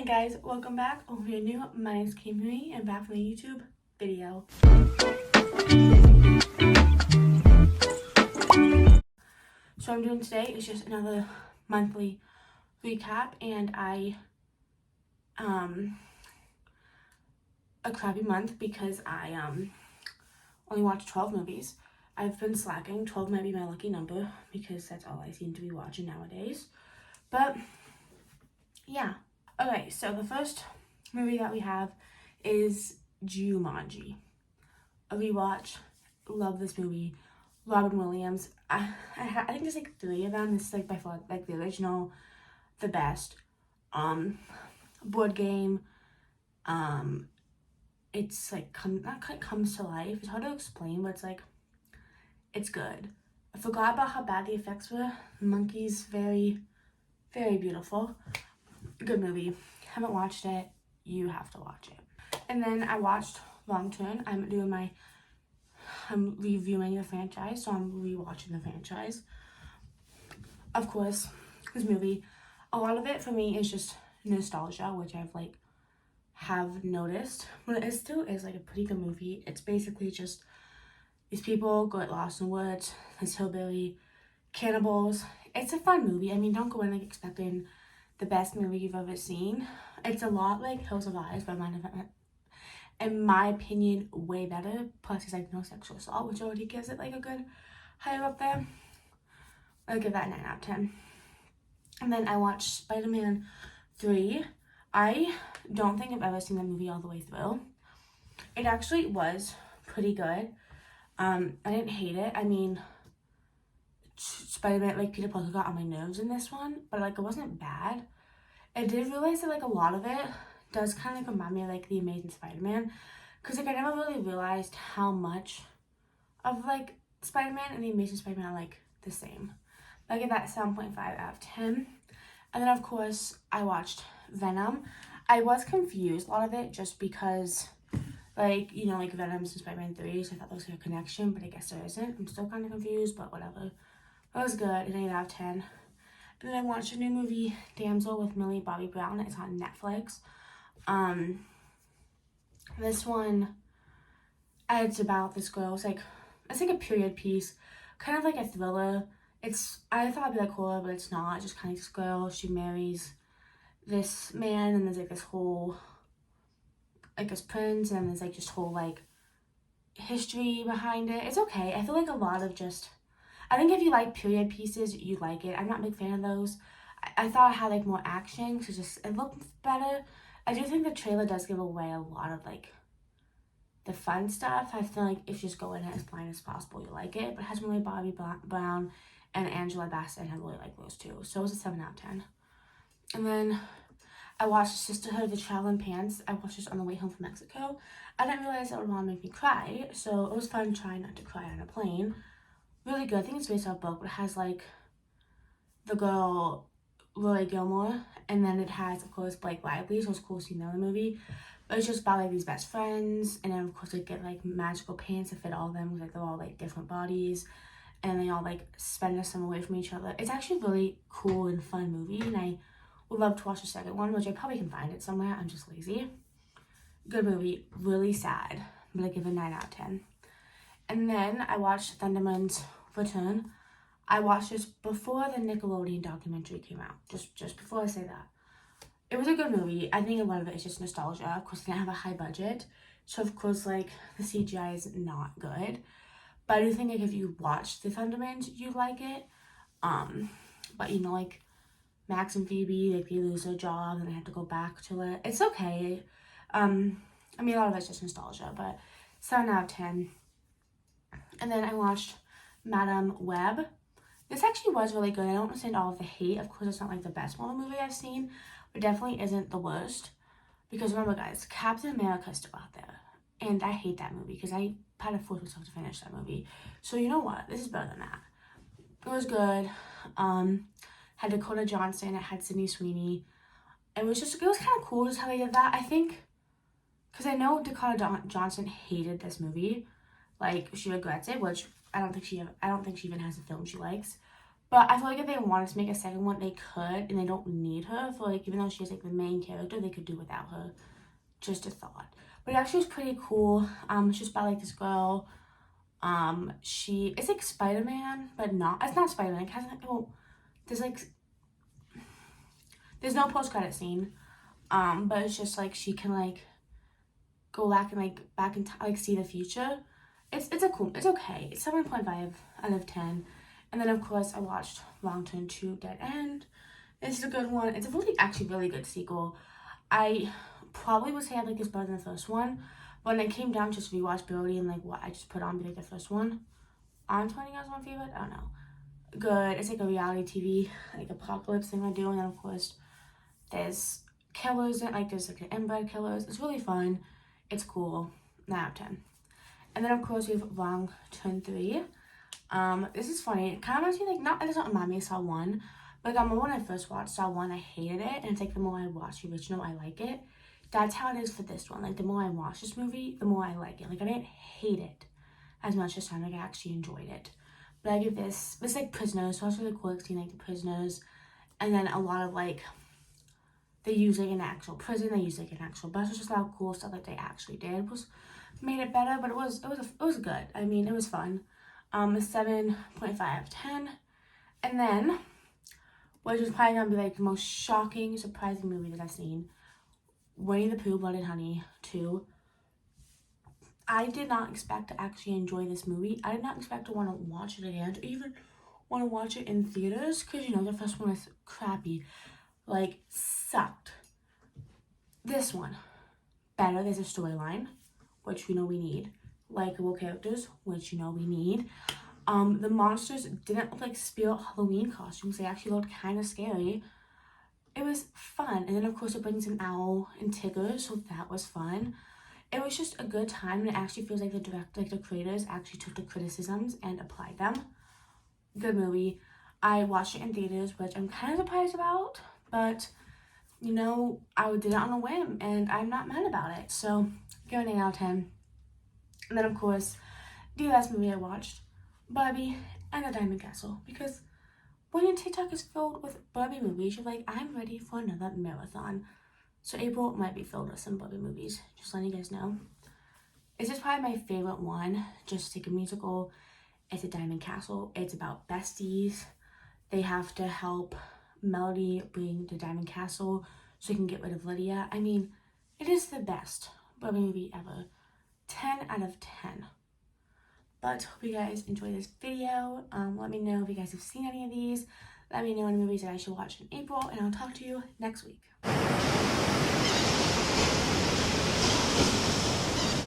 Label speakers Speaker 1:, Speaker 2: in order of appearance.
Speaker 1: Hey guys, welcome back. If you're new, my name is Kimberly and back from the YouTube video. So I'm doing today is just another monthly recap, and a crappy month because I only watched 12 movies. I've been slacking. 12 might be my lucky number because that's all I seem to be watching nowadays. But yeah. Okay, so the first movie that we have is Jumanji. A rewatch. Love this movie. Robin Williams. I think there's like 3 of them. This is like by far like the original, the best. Board game. It's like not quite comes to life. It's hard to explain, but it's like it's good. I forgot about how bad the effects were. The monkeys, very, very beautiful. Good movie. Haven't watched it. You have to watch it. And then I watched Wrong Turn. I'm reviewing the franchise, so I'm rewatching the franchise. Of course, this movie, a lot of it for me is just nostalgia, which I've like have noticed. But it still is like a pretty good movie. It's basically just these people get lost in the woods, this hillbilly, cannibals. It's a fun movie. I mean, don't go in like expecting the best movie you've ever seen. It's a lot like Hills Have Eyes, but in my opinion, way better. Plus, it's like no sexual assault, which already gives it like a good higher up there. I'll give that a 9 out of 10. And then I watched Spider-Man 3. I don't think I've ever seen the movie all the way through. It actually was pretty good. I didn't hate it. I mean, Spider-Man, like Peter Parker got on my nerves in this one, but like it wasn't bad. I did realize that like a lot of it does kind of like remind me of like The Amazing Spider-Man, because like I never really realized how much of like Spider-Man and The Amazing Spider-Man are like the same. But I give that 7.5 out of 10. And then of course I watched Venom. I was confused a lot of it just because like, you know, like Venom's in Spider-Man 3, so I thought there was like a connection, but I guess there isn't. I'm still kind of confused, but whatever. It was good, an 8 out of 10. And then I watched a new movie, Damsel, with Millie Bobby Brown. It's on Netflix. This one, it's about this girl. It's like a period piece, kind of like a thriller. I thought it'd be like horror, but it's not. It's just kind of this girl. She marries this man, and there's like this whole, like this prince, and there's like just whole like history behind it. It's okay. I feel like a lot of just, I think if you like period pieces, you like it. I'm not a big fan of those. I thought it had like more action, because it looked better. I do think the trailer does give away a lot of like the fun stuff. I feel like if you just go in it as blind as possible, you like it. But it has Millie Bobby Brown and Angela Bassett, and I really like those two. So it was a 7 out of 10. And then I watched Sisterhood of the Traveling Pants. I watched this on the way home from Mexico. I didn't realize that would want to make me cry, so it was fun trying not to cry on a plane. Really good. I think it's based off a book, but it has like the girl Lily Gilmore, and then it has of course Blake Lively, so it's cool seeing that in the movie. But it's just about like these best friends, and then of course they get like magical pants to fit all of them, because like they're all like different bodies, and they all like spend a summer away from each other. It's actually a really cool and fun movie, and I would love to watch the second one, which I probably can find it somewhere. I'm just lazy. Good movie. Really sad, but I give it a 9 out of 10. And then I watched Thunderman's Return. I watched this before the Nickelodeon documentary came out. Just before I say that. It was a good movie. I think a lot of it is just nostalgia. Of course, they didn't have a high budget, so of course, like, the CGI is not good. But I do think, like, if you watch the Thundermans, you like it. But, you know, like, Max and Phoebe, like, they lose their job and they have to go back to it. It's okay. I mean, a lot of it's just nostalgia, but 7 out of 10. And then I watched Madame Web. This actually was really good. I don't understand all of the hate. Of course, it's not like the best Marvel movie I've seen, but definitely isn't the worst. Because remember, guys, Captain America is still out there. And I hate that movie because I had to force myself to finish that movie. So you know what? This is better than that. It was good. Had Dakota Johnson. It had Sydney Sweeney. It was kind of cool just how they did that. I think, because I know Dakota Johnson hated this movie. Like, she regrets it, which I don't think she even has a film she likes. But I feel like if they wanted to make a second one, they could, and they don't need her for, like, even though she's, like, the main character, they could do without her. Just a thought. But it actually was pretty cool. It's just about, like, this girl. It's, like, Spider-Man, but not. It's not Spider-Man. It has, like, oh, there's no post-credit scene. But it's just, like, she can, like, go back and, like, back in time, like, see the future. It's okay. It's 7.5 out of 10. And then, of course, I watched Wrong Turn 2 Dead End. It's a good one. It's a actually really good sequel. I probably would say I like this better than the first one. But when it came down to just rewatch Brody and, like, what I just put on be, like, the first one, I'm telling you guys my favorite. I don't know. Good. It's, like, a reality TV, like, apocalypse thing I do. And then, of course, there's killers. Like, there's, like, inbred killers. It's really fun. It's cool. 9 out of 10. And then, of course, we have Wrong Turn 3. This is funny. It kind of reminds me, like, it doesn't remind me of Saw 1, but when I first watched Saw 1, I hated it, and it's, like, the more I watch the original, I like it. That's how it is for this one. Like, the more I watch this movie, the more I like it. Like, I didn't hate it as much this time. Like, I actually enjoyed it. But I give this, like, prisoners, so it's really cool, like, seeing, like, the prisoners, and then a lot of, like, they use, like, an actual prison, they use, like, an actual bus. It's just a lot of cool stuff that they actually did. Made it better, but it was good. I mean, it was fun. 7.5 out of 10. And then, which is probably gonna be like the most shocking, surprising movie that I've seen, Winnie the Pooh, Blood and Honey 2. I did not expect to actually enjoy this movie. I did not expect to want to watch it again, or even want to watch it in theaters, because, you know, the first one is crappy. Like, sucked. This one, better. There's a storyline, which we know we need. Likeable characters, which you know we need. The monsters didn't look like Spirit Halloween costumes. They actually looked kind of scary. It was fun. And then, of course, it brings an owl and Tigger, so that was fun. It was just a good time, and it actually feels like the creators actually took the criticisms and applied them. Good movie. I watched it in theaters, which I'm kind of surprised about, but, you know, I did it on a whim, and I'm not mad about it. So, give it an 8 out of 10. And then, of course, the last movie I watched, Barbie and the Diamond Castle. Because when your TikTok is filled with Barbie movies, you're like, I'm ready for another marathon. So April might be filled with some Barbie movies. Just letting you guys know. This is probably my favorite one. Just like a musical. It's a Diamond Castle. It's about besties. They have to help Melody bring the Diamond Castle so he can get rid of Lydia. I mean, it is the best Barbie movie ever. 10 out of 10. But hope you guys enjoy this video. Let me know if you guys have seen any of these. Let me know any movies that I should watch in April, and I'll talk to you next week.